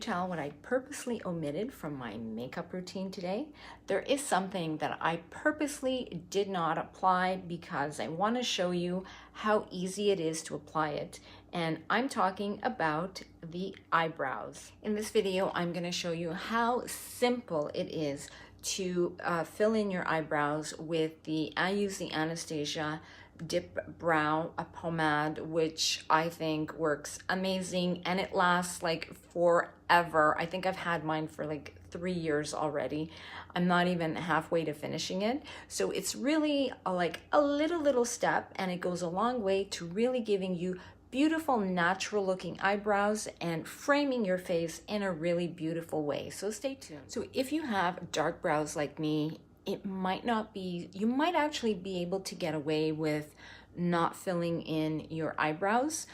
Tell what I purposely omitted from my makeup routine today. There is something that I purposely did not apply because I want to show you how easy it is to apply it. And I'm talking about the eyebrows. In this video, I'm going to show you how simple it is to fill in your eyebrows with I use the Anastasia Dipbrow pomade, which I think works amazing and it lasts like forever. I think I've had mine for like 3 years already. I'm not even halfway to finishing it. So it's really like a little step, and it goes a long way to really giving you beautiful natural looking eyebrows and framing your face in a really beautiful way. So stay tuned. So if you have dark brows like me, it might not be, you might actually be able to get away with not filling in your eyebrows.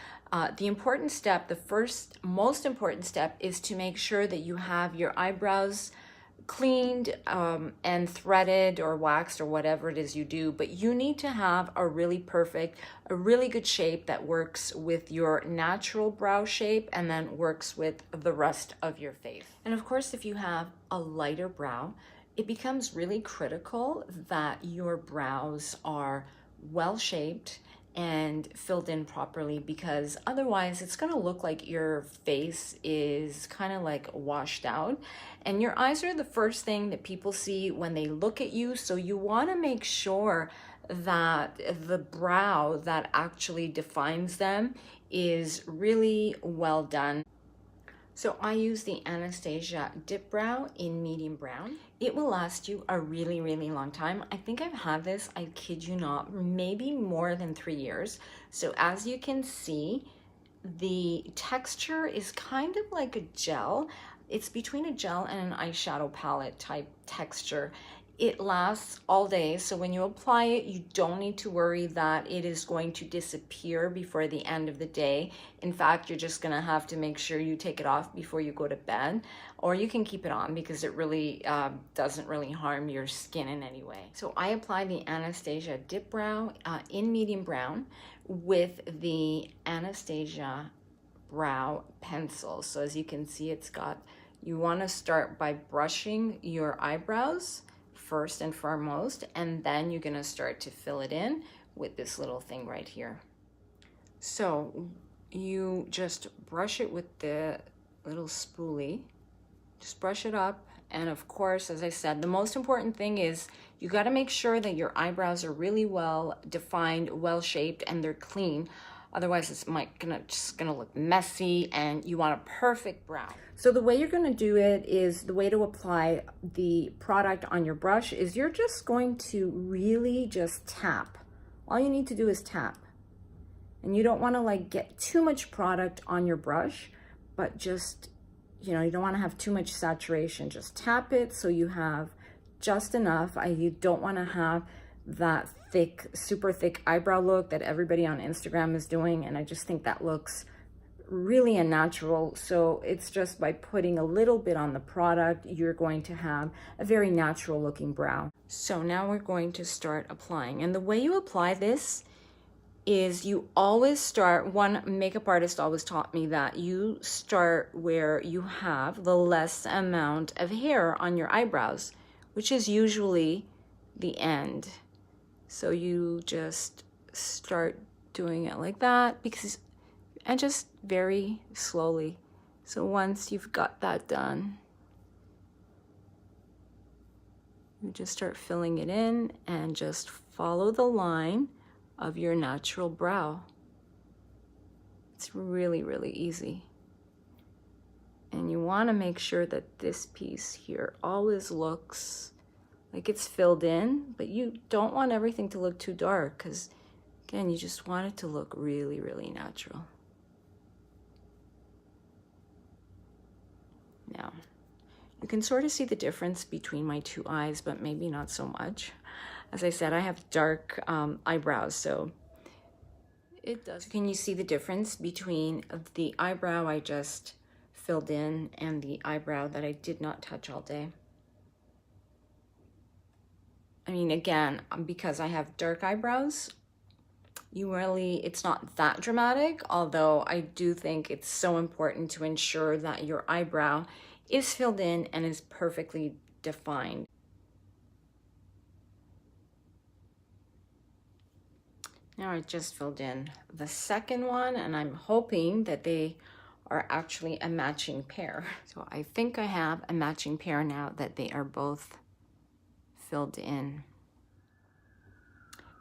The important step, the first most important step, is to make sure that you have your eyebrows cleaned and threaded or waxed or whatever it is you do, but you need to have a really perfect, a really good shape that works with your natural brow shape and then works with the rest of your face. And of course, if you have a lighter brow, it becomes really critical that your brows are well shaped and filled in properly, because otherwise it's going to look like your face is kind of like washed out, and your eyes are the first thing that people see when they look at you. So you want to make sure that the brow that actually defines them is really well done. So I use the Anastasia Dipbrow in medium brown. It will last you a really long time. I think I've had this, I kid you not, maybe more than 3 years. So as you can see, the texture is kind of like a gel. It's between a gel and an eyeshadow palette type texture. It lasts all day, so when you apply it, you don't need to worry that it is going to disappear before the end of the day. In fact, you're just gonna have to make sure you take it off before you go to bed, or you can keep it on because it really doesn't really harm your skin in any way. So I apply the Anastasia Dipbrow in medium brown with the Anastasia Brow Pencil. So as you can see, you wanna start by brushing your eyebrows first and foremost, and then you're gonna start to fill it in with this little thing right here. So you just brush it with the little spoolie, just brush it up. And of course, as I said, the most important thing is you got to make sure that your eyebrows are really well defined, well shaped, and they're clean. Otherwise, it's just gonna look messy, and you want a perfect brow. So the way you're gonna do it is, the way to apply the product on your brush is you're just going to really just tap. All you need to do is tap. And you don't wanna like get too much product on your brush, but just, you don't wanna have too much saturation. Just tap it so you have just enough. You don't wanna have that thick, super thick eyebrow look that everybody on Instagram is doing, and I just think that looks really unnatural. So it's just by putting a little bit on the product, you're going to have a very natural looking brow. So now we're going to start applying, and the way you apply this is you always start, one makeup artist always taught me that you start where you have the less amount of hair on your eyebrows, which is usually the end. So you just start doing it like that, and just very slowly. So once you've got that done, you just start filling it in and just follow the line of your natural brow. It's really easy. And you want to make sure that this piece here always looks like it's filled in, but you don't want everything to look too dark, because again, you just want it to look really natural. Now, you can sort of see the difference between my two eyes, but maybe not so much. As I said, I have dark eyebrows, so it does. Can you see the difference between the eyebrow I just filled in and the eyebrow that I did not touch all day? I mean, again, because I have dark eyebrows, it's not that dramatic, although I do think it's so important to ensure that your eyebrow is filled in and is perfectly defined. Now I just filled in the second one, and I'm hoping that they are actually a matching pair. So I think I have a matching pair now that they are both filled in.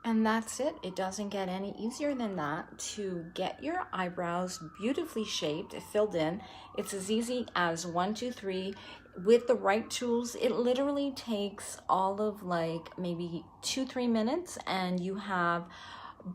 And that's it. It doesn't get any easier than that to get your eyebrows beautifully shaped, filled in. It's as easy as 1, 2, 3. With the right tools, it literally takes all of like maybe 2-3 minutes, and you have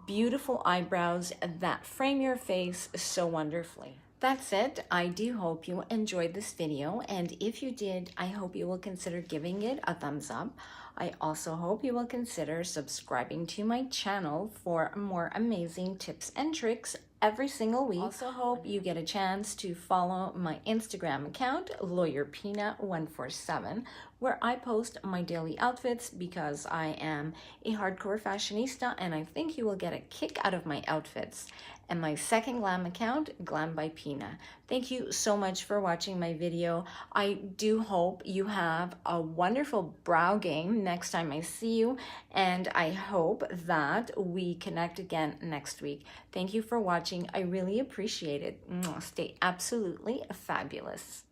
beautiful eyebrows that frame your face so wonderfully. That's it. I do hope you enjoyed this video, and if you did, I hope you will consider giving it a thumbs up. I also hope you will consider subscribing to my channel for more amazing tips and tricks every single week. Also hope you get a chance to follow my Instagram account, LawyerPina147, where I post my daily outfits because I am a hardcore fashionista and I think you will get a kick out of my outfits. And my second glam account, glambypina. Thank you so much for watching my video. I do hope you have a wonderful brow game next time I see you, and I hope that we connect again next week. Thank you for watching. I really appreciate it. Stay absolutely fabulous.